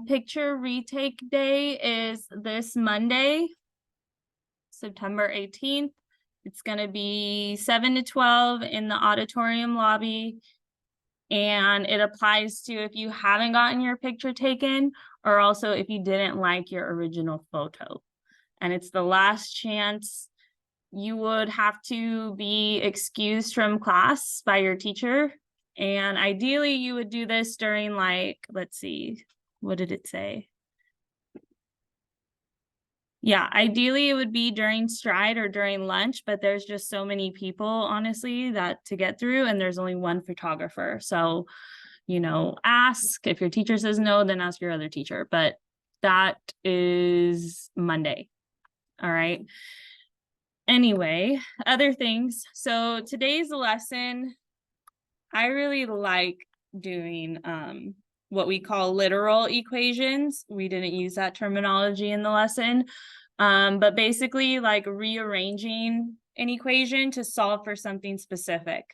Picture retake day is this Monday, September 18th. It's going to be 7 to 12 in the auditorium lobby. And it applies to if you haven't gotten your picture taken, or also if you didn't like your original photo. And it's the last chance. You would have to be excused from class by your teacher. And ideally you would do this during, like, let's see, what did it say? Yeah, ideally it would be during stride or during lunch, but there's just so many people, honestly, that to get through, and there's only one photographer. So, ask. If your teacher says no, then ask your other teacher. But that is Monday. All right. Anyway, other things. So today's lesson, I really like doing what we call literal equations. We didn't use that terminology in the lesson, but basically like rearranging an equation to solve for something specific.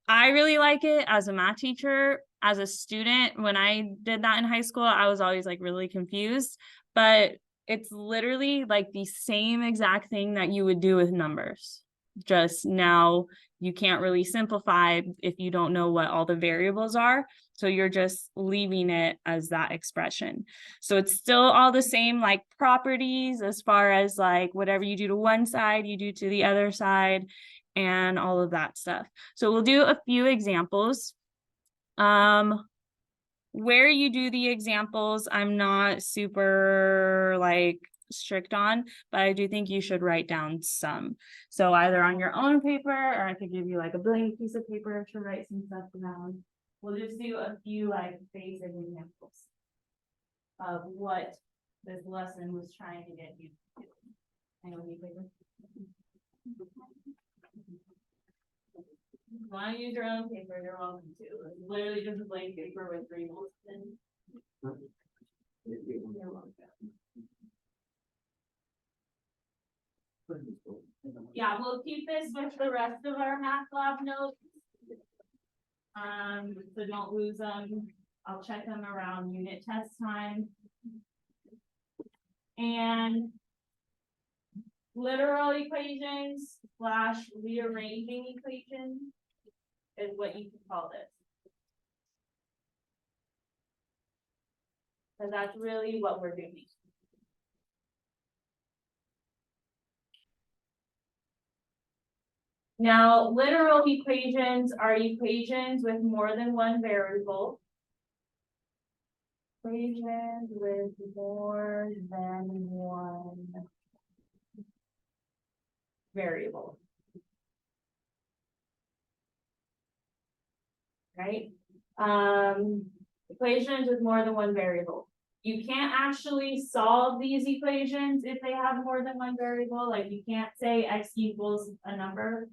I really like it as a math teacher. As a student, when I did that in high school, I was always like really confused, but it's literally like the same exact thing that you would do with numbers. Just now you can't really simplify if you don't know what all the variables are. So you're just leaving it as that expression. So it's still all the same like properties as far as like whatever you do to one side, you do to the other side and all of that stuff. So we'll do a few examples. Where you do the examples, I'm not super like strict on, but I do think you should write down some. So either on your own paper, or I could give you like a blank piece of paper to write some stuff down. We'll just do a few like basic examples of what this lesson was trying to get you to do. Anyone need paper? If you want to use your own paper, you're welcome to. It's literally just a blank paper with 3 notes in. You're welcome. Yeah, we'll keep this with the rest of our math lab notes. So don't lose them. I'll check them around unit test time. And literal equations / rearranging equations is what you can call this. Because that's really what we're doing. Now, literal equations are equations with more than one variable. Equations with more than one variable. Right? Equations with more than one variable. You can't actually solve these equations if they have more than one variable. Like you can't say x equals a number.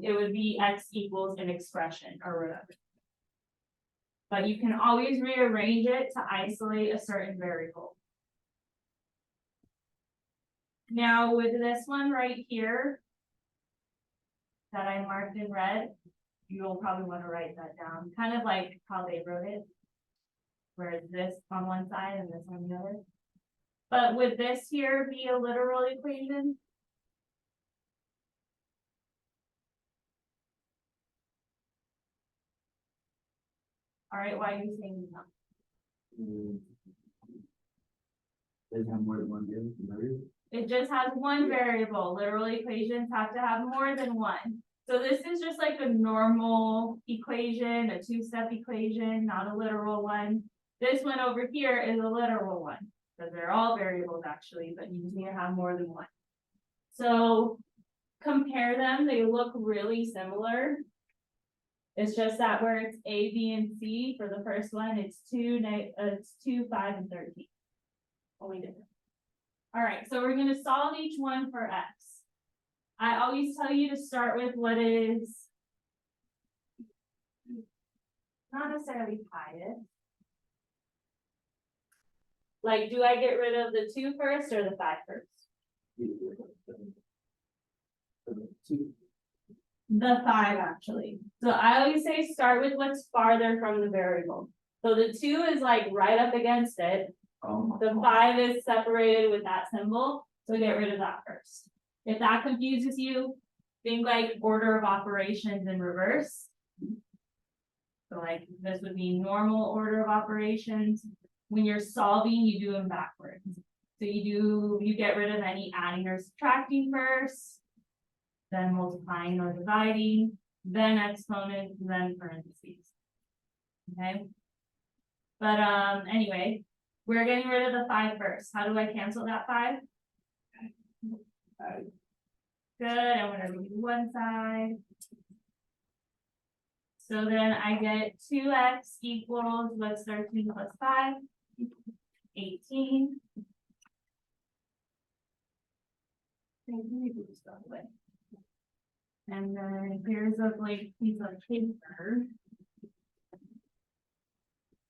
It would be x equals an expression or whatever. But you can always rearrange it to isolate a certain variable. Now with this one right here that I marked in red, you'll probably want to write that down, kind of like how they wrote it, where it's this on one side and this on the other. But would this here be a literal equation? All right, why are you saying no? Does it have more than one variable? It just has one variable. Literal equations have to have more than one. So this is just like a normal equation, a 2-step equation, not a literal one. This one over here is a literal one, because they're all variables actually, but you just need to have more than one. So compare them, they look really similar. It's just that where it's A, B, and C for the first one, it's 2, 5, and 13. Only different. All right, so we're going to solve each one for x. I always tell you to start with what is not necessarily highest. Like, do I get rid of the 2 first or the 5 first? The 5 actually. So I always say start with what's farther from the variable. So the 2 is like right up against it. Oh. The 5 is separated with that symbol, so get rid of that first. If that confuses you, think like order of operations in reverse. So like this would be normal order of operations. When you're solving, you do them backwards. So you get rid of any adding or subtracting first, then multiplying or dividing, then exponent, then parentheses. Okay. But anyway, we're getting rid of the 5 first. How do I cancel that 5? Good, I'm gonna leave one side. So then I get 2x equals, what's 13 plus 5? 18. And then here's a blank piece of paper.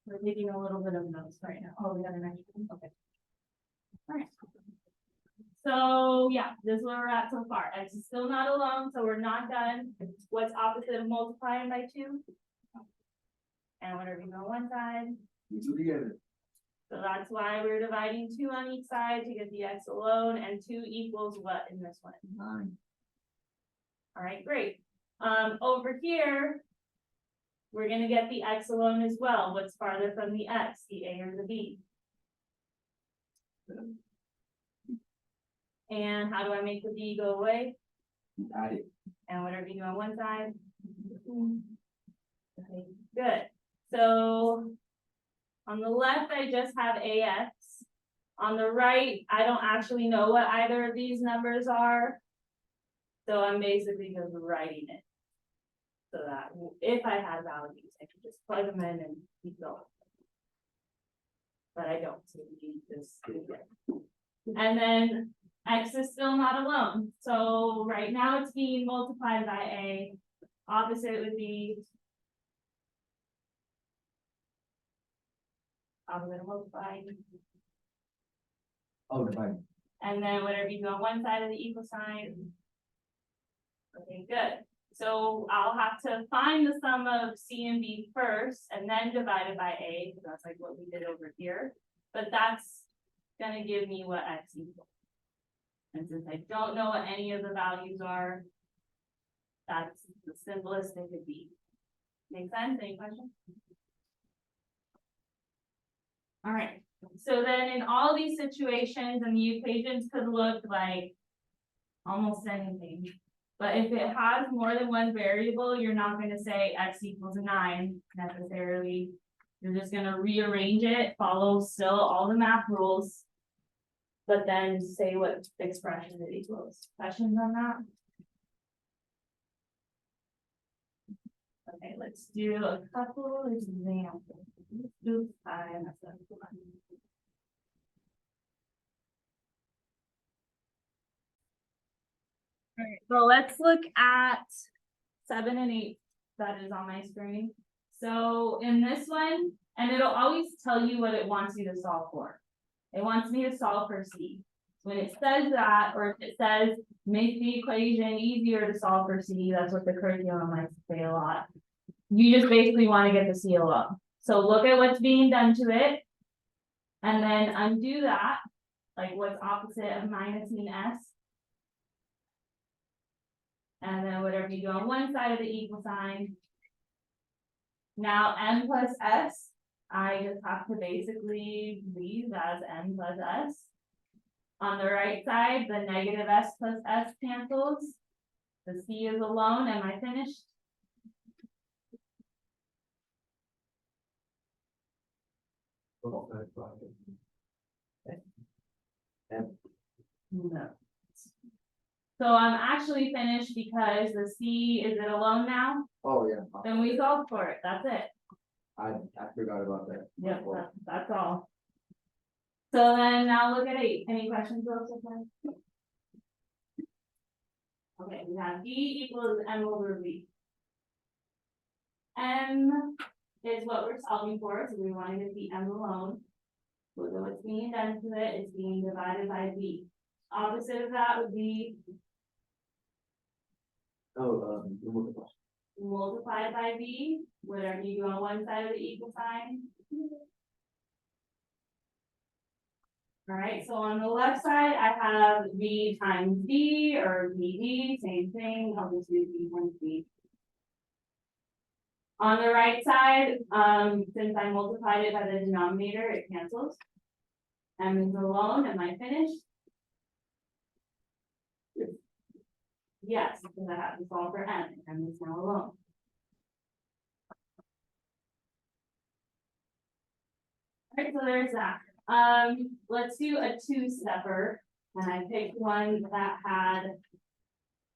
We're taking a little bit of notes right now. Oh, we got an extra one, okay. All right. So yeah, this is where we're at so far. X is still not alone, so we're not done. What's opposite of multiplying by 2? And whatever you go one side. You two together. So that's why we're dividing 2 on each side to get the x alone, and 2 equals what in this one? 9. All right, great. Over here, we're gonna get the x alone as well. What's farther from the x, the a or the b? And how do I make the b go away? Add it. And whatever you do on one side. Okay, good. So on the left, I just have ax. On the right, I don't actually know what either of these numbers are. So I'm basically just writing it. So that if I had values, I could just plug them in and keep going. But I don't, so we just do it. And then x is still not alone. So right now it's being multiplied by a. Opposite would be. I'm gonna multiply. Oh, divide. And then whatever you do on one side of the equal sign. Okay, good. So I'll have to find the sum of C and B first and then divide it by A, because that's like what we did over here. But that's gonna give me what X equals. And since I don't know what any of the values are, that's the simplest it could be. Make sense? Any questions? All right. So then in all these situations, and the equations could look like almost anything. But if it has more than one variable, you're not going to say x equals 9 necessarily. You're just going to rearrange it, follow still all the math rules, but then say what expression it equals. Questions on that? Okay, let's do a couple examples. Oops, I messed up. All right, so let's look at 7 and 8 that is on my screen. So in this one, and it'll always tell you what it wants you to solve for. It wants me to solve for C. When it says that, or if it says make the equation easier to solve for C, that's what the curriculum likes to say a lot. You just basically want to get the C alone. So look at what's being done to it. And then undo that, like what's opposite of minusing S. And then whatever you do on one side of the equal sign. Now m plus s, I just have to basically leave as m plus s. On the right side, the negative s plus s cancels. The c is alone. Am I finished? Oh, that's fine. No. So I'm actually finished because the C, is it alone now? Oh, yeah. Then we solved for it, that's it. I forgot about that. Yep, that's all. So then now look at 8, any questions about so far? Okay, we have B equals M over V. M is what we're solving for, so we want to get the M alone. So what's being done to it is being divided by V. Opposite of that would be multiplied by V, whatever you do on one side of the equal sign, All right, so on the left side, I have V times D or VD, same thing, I'll just do V times D. On the right side, since I multiplied it by the denominator, it cancels. M is alone, am I finished? Yes, because I have to solve for M, M is now alone. Alright, so there's that. Let's do a two-stepper, and I picked one that had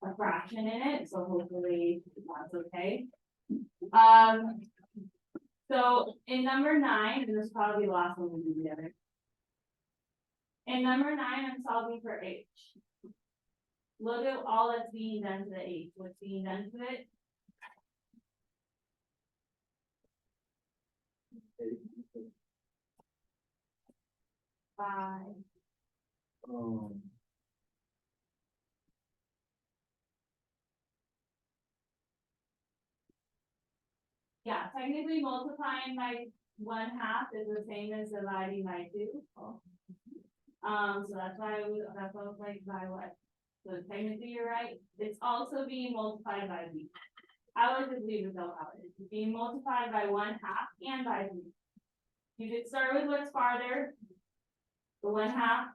a fraction in it, so hopefully that's okay. So in number 9, and this is probably the last one we'll do together. In number 9, I'm solving for H. Look at all that's being done to the H. What's being done to it? Five. Yeah, technically multiplying by 1/2 is the same as dividing by 2. So that's why that's why I was like, by what? So technically you're right. It's also being multiplied by V. I would just leave it though how it is. It's being multiplied by 1/2 and by V. You could start with what's farther, the 1/2.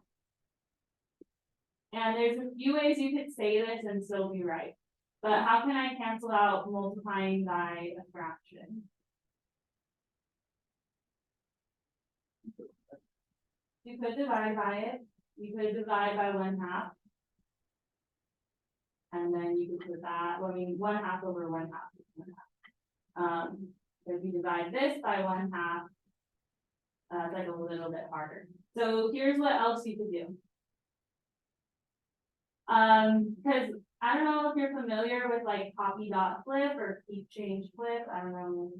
And there's a few ways you could say this and still be right. But how can I cancel out multiplying by a fraction? You could divide by it. You could divide by 1/2. And then you could put that, well, I mean, 1/2 over 1/2 is 1/2. If you divide this by 1/2, it's like a little bit harder. So here's what else you could do. Because I don't know if you're familiar with like copy dot flip or keep change flip, I don't know.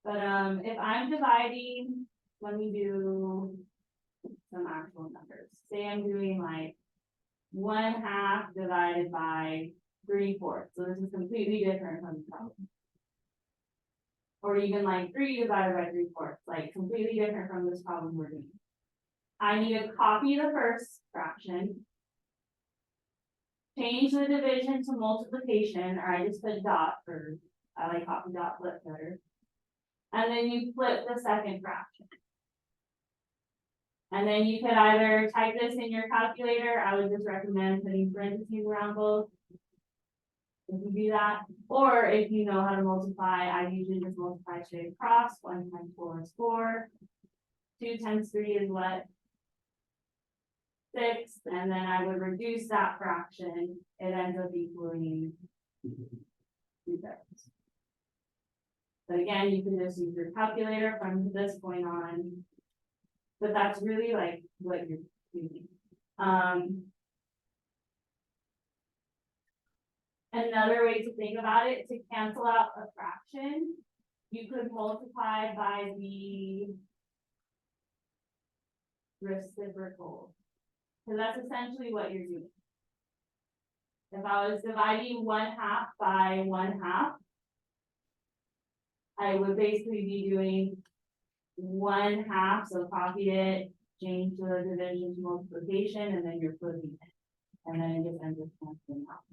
But if I'm dividing, let me do some actual numbers. Say I'm doing like 1/2 divided by 3/4. So this is completely different from the problem. Or even like 3 divided by 3/4, like completely different from this problem we're doing. I need to copy the first fraction. Change the division to multiplication, or I just put dot for, I like copy dot flip better. And then you flip the second fraction. And then you could either type this in your calculator, I would just recommend putting parentheses around both. If you do that, or if you know how to multiply, I usually just multiply straight across. 1 times 4 is 4. 2 times 3 is what? 6, and then I would reduce that fraction, it ends up equaling 2/3. But again, you can just use your calculator from this point on. But that's really like what you're doing. Another way to think about it, to cancel out a fraction, you could multiply by the reciprocal. Because that's essentially what you're doing. If I was dividing 1/2 by 1/2, I would basically be doing 1/2, so copy it, change the division to multiplication, and then you're flipping it. And then it just ends up canceling out.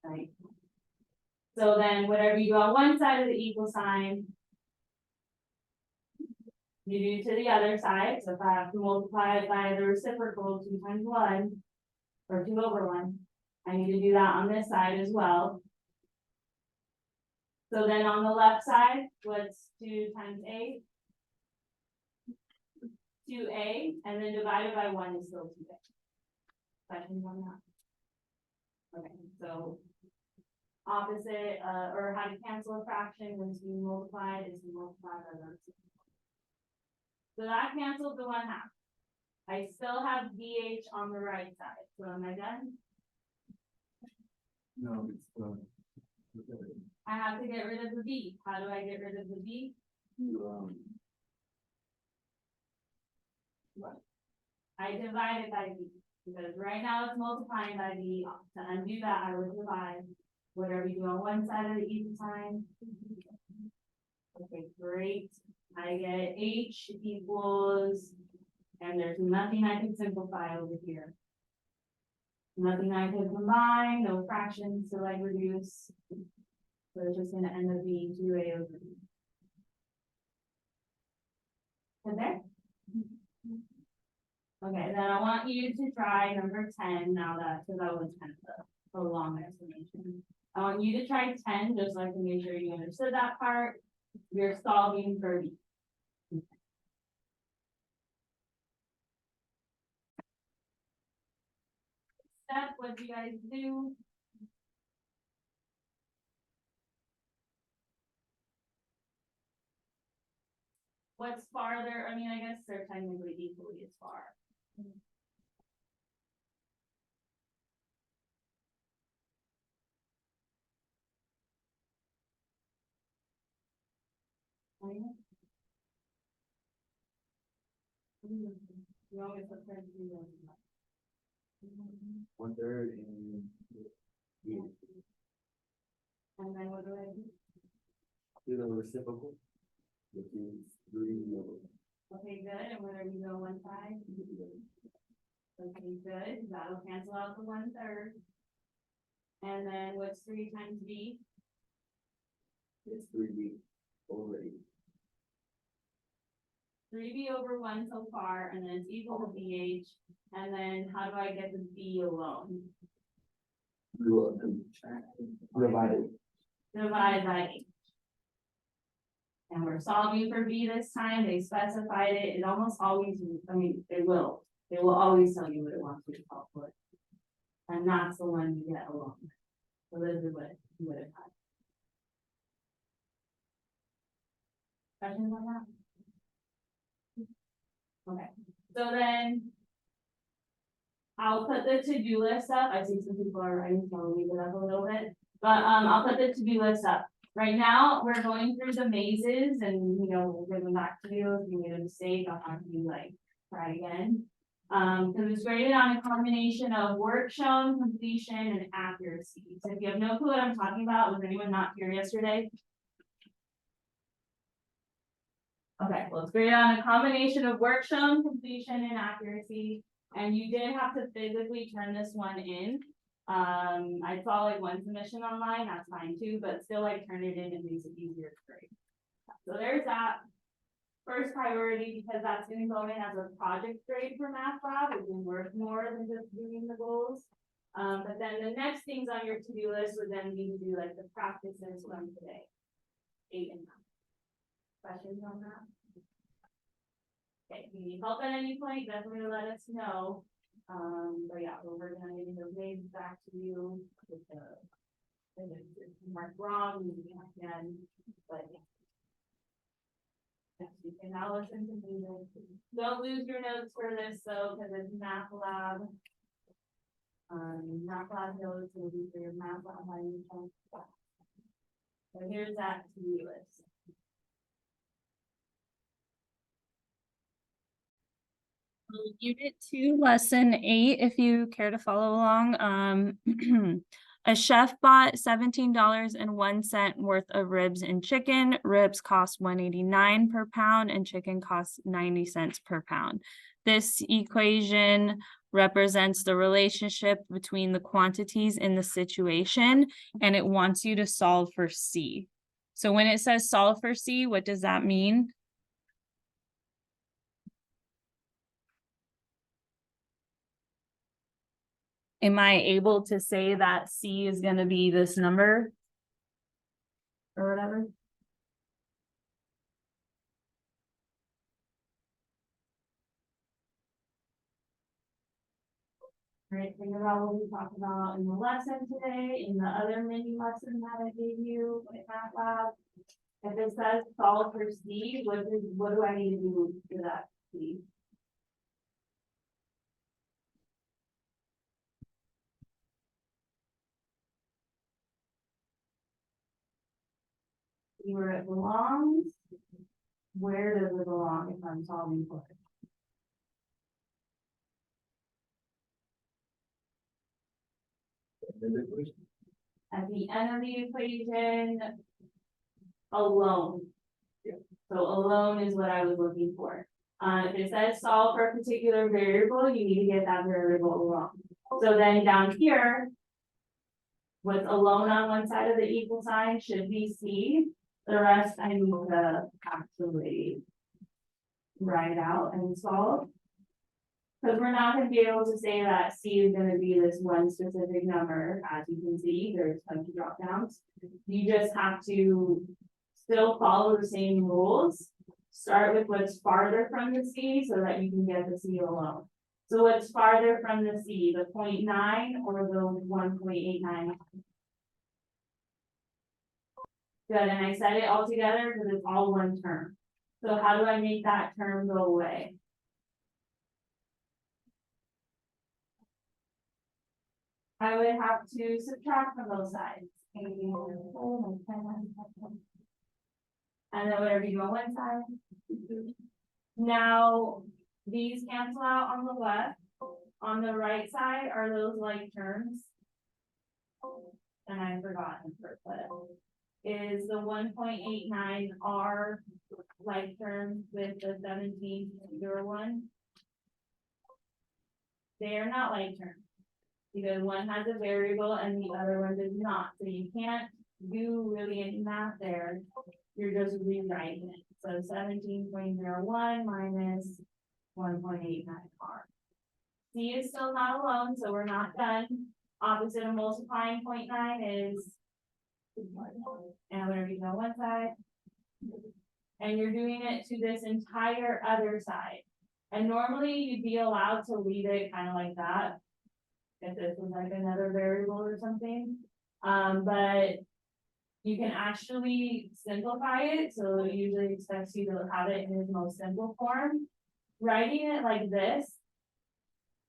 Right? So then whatever you do on one side of the equal sign, you do to the other side. So if I have to multiply it by the reciprocal, 2 times 1, or 2 over 1, I need to do that on this side as well. So then on the left side, what's 2 times A? 2A, and then divided by 1 is still 2A. Questions on that? Okay, so opposite, or how to cancel a fraction when it's being multiplied is to multiply by the reciprocal. So that cancels the 1/2. I still have VH on the right side, so am I done? No, it's, I have to get rid of the V. How do I get rid of the V? I divide it by V, because right now it's multiplying by V. To undo that, I would divide whatever you do on one side of the equal sign. Okay, great. I get H equals And there's nothing I can simplify over here. Nothing I could combine, no fractions to like reduce. So it's just gonna end up being 2A over B. Is there? Okay, then I want you to try number 10 now that, because that was kind of a long explanation. I want you to try 10, just so I can make sure you understood that part. You're solving for B. Step, what do you guys do? What's farther? I mean, I guess they're technically equally as far. You always look for 1/3 and. Yeah, And then what do I do? do the reciprocal. Which is 3 over. Okay, good. And whether we go one side? Okay, good. That'll cancel out the 1/3. And then what's 3 times B? It's 3B over 8. 3B over 1 so far, and then it's equal to BH. And then how do I get the B alone? Divided. Divide by H. And we're solving for B this time. They specified it. It almost always, I mean, they will always tell you what it wants you to solve for. And that's the one you get alone. So this is what you would have had. Questions on that? Okay, so then I'll put the to-do list up. I see some people are writing, so I'll leave it up a little bit. But I'll put the to-do list up. Right now, we're going through the mazes and, you know, we'll give them back to you. If you made a mistake, I'll have you like try again. Because it's graded on a combination of work shown, completion, and accuracy. So if you have no clue what I'm talking about, was anyone not here yesterday? Okay, well, it's graded on a combination of work shown, completion, and accuracy. And you did have to physically turn this one in. I saw like one submission online, that's fine too, but still like turn it in, it makes it easier to grade. So there's that. First priority, because that's gonna go in as a project grade for Math Lab, it can work more than just doing the goals. But then the next things on your to-do list would then be to do like the practices from today. 8 and 9. Questions on that? Okay, if you need help at any point, definitely let us know. But yeah, we're working on getting those names back to you with the. If it's marked wrong, you can, but. Yes, you can now listen to me. Don't lose your notes for this though, because it's Math Lab. Math Lab notes will be for your Math Lab. So here's that to-do list. Unit 2, lesson 8, if you care to follow along. A chef bought $17.01 worth of ribs and chicken. Ribs cost $1.89 per pound and chicken costs 90 cents per pound. This equation represents the relationship between the quantities in the situation, and it wants you to solve for C. So when it says solve for C, what does that mean? Am I able to say that C is gonna be this number? Or whatever? Right, think about what we talked about in the lesson today, in the other mini lesson that I gave you in Math Lab. If it says solve for C, what do I need to do for that C? See where it belongs? Where does it belong if I'm solving for it? At the end of the equation, alone. So alone is what I was looking for. If it says solve for a particular variable, you need to get that variable alone. So then down here, what's alone on one side of the equal sign should be C. The rest I need to actually write out and solve. Because we're not gonna be able to say that C is gonna be this one specific number, as you can see, there's a bunch of drop downs. You just have to still follow the same rules. Start with what's farther from the C so that you can get the C alone. So what's farther from the C, the 0.9 or the 1.89? Good, and I said it all together because it's all one term. So how do I make that term go away? I would have to subtract from both sides. And then whatever you go on one side. Now, these cancel out on the left. On the right side are those like terms. And I've forgotten for what. Is the 1.89 R like term with the 17.01? They are not like terms. Because one has a variable and the other one does not, so you can't do really any math there. You're just rewriting it. So 17.01 minus 1.89 R. C is still not alone, so we're not done. Opposite of multiplying 0.9 is, and whatever you go one side. And you're doing it to this entire other side. And normally you'd be allowed to leave it kind of like that. If this was like another variable or something, but you can actually simplify it, so it usually expects you to have it in its most simple form. Writing it like this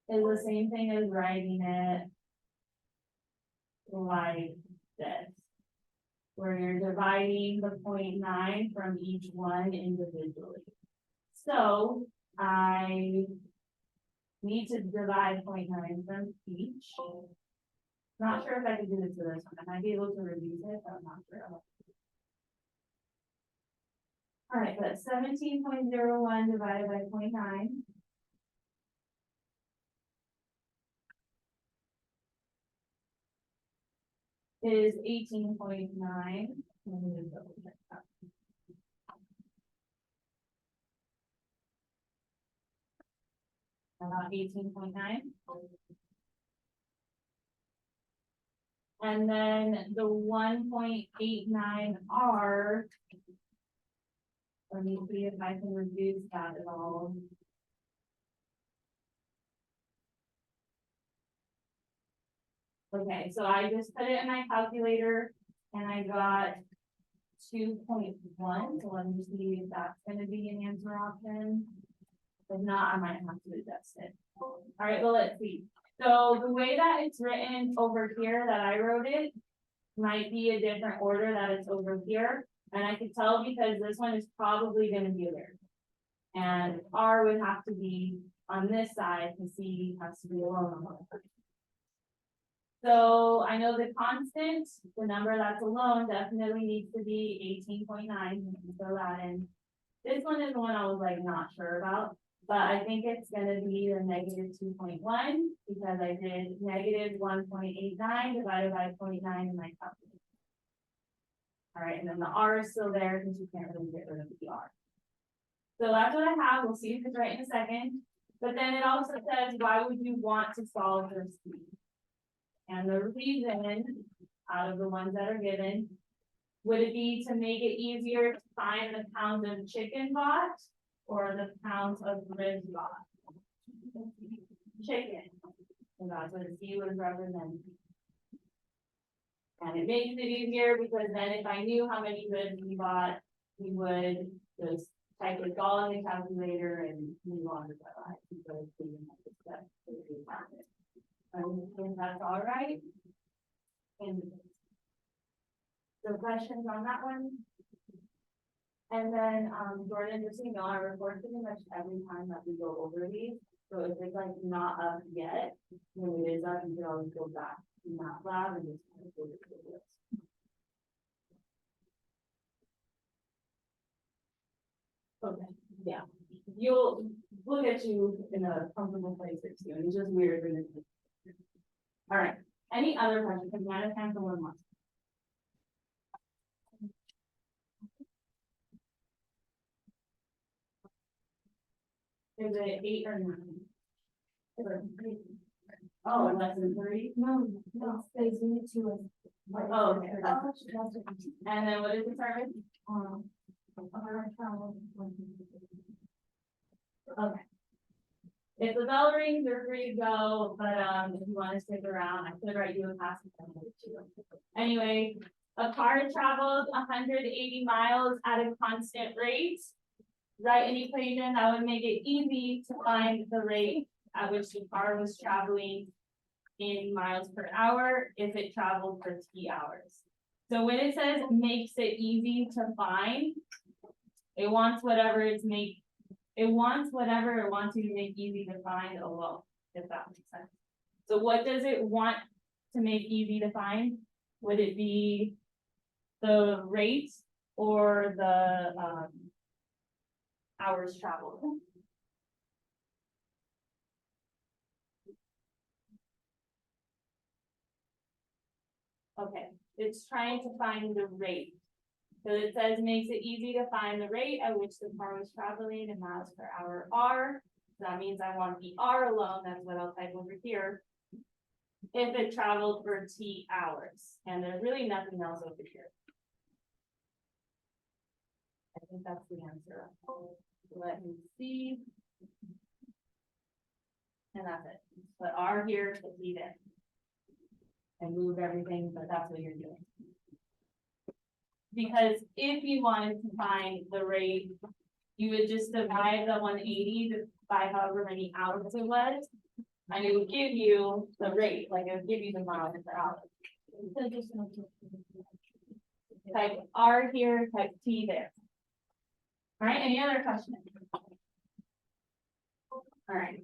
is the same thing as writing it like this, where you're dividing the 0.9 from each one individually. So I need to divide 0.9 from each. Not sure if I can do this for this one. I might be able to reduce it, but I'm not sure. All right, but 17.01 divided by 0.9. Is 18.9. About 18.9. And then the 1.89 R. Let me see if I can reduce that at all. Okay, so I just put it in my calculator and I got 2.1. So let me see if that's gonna be an answer option. If not, I might have to adjust it. All right, well, let's see. So the way that it's written over here that I wrote it might be a different order that it's over here. And I could tell because this one is probably gonna be there. And R would have to be on this side because C has to be alone on the other side. So I know the constant, the number that's alone definitely needs to be 18.9. Throw that in. This one is the one I was like not sure about. But I think it's gonna be the negative 2.1 because I did negative 1.89 divided by 0.9 in my calculator. All right, and then the R is still there because you can't really get rid of the R. So that's what I have. We'll see if it's right in a second. But then it also says, why would you want to solve for C? And the reason, out of the ones that are given, would it be to make it easier to find the pound of chicken bought? Or the pounds of ribs bought? Chicken. And that's what C was representing. And it makes it easier because then if I knew how many ribs we bought, we would just type it all in the calculator and move on to the life. And that's all right. And so questions on that one? And then, Jordan, just so you know, I record pretty much every time that we go over these. So if it's like not up yet, when it is up, you can always go back to MATLAB and just kind of go through this. Okay, yeah. we'll get you in a comfortable place or two, and it's just weird. When it's- All right, any other questions? Because we're out of time for one more. Is it 8 or 9? Oh, less than 3? No, they need to. Oh, okay. And then what is the service? Okay. If the bell rings, you're free to go, but if you wanna stick around, I could write you a pass. if I wanted to. Anyway, a car travels 180 miles at a constant rate. Write an equation that would make it easy to find the rate at which the car was traveling in miles per hour if it traveled for T hours. So when it says makes it easy to find, it wants whatever it wants you to make easy to find alone, if that makes sense. So what does it want to make easy to find? Would it be the rate or the hours traveled? Okay, it's trying to find the rate. So it says makes it easy to find the rate at which the car was traveling in miles per hour R. That means I want the R alone, that's what I'll type over here. If it traveled for T hours, and there's really nothing else over here. I think that's the answer. Let me see. And that's it. Put R here to T there. And move everything, but that's what you're doing. Because if you wanted to find the rate, you would just divide the 180 by however many hours it was. And it would give you the rate, like it would give you the miles per hour. Type R here, type T there. All right, any other questions? All right,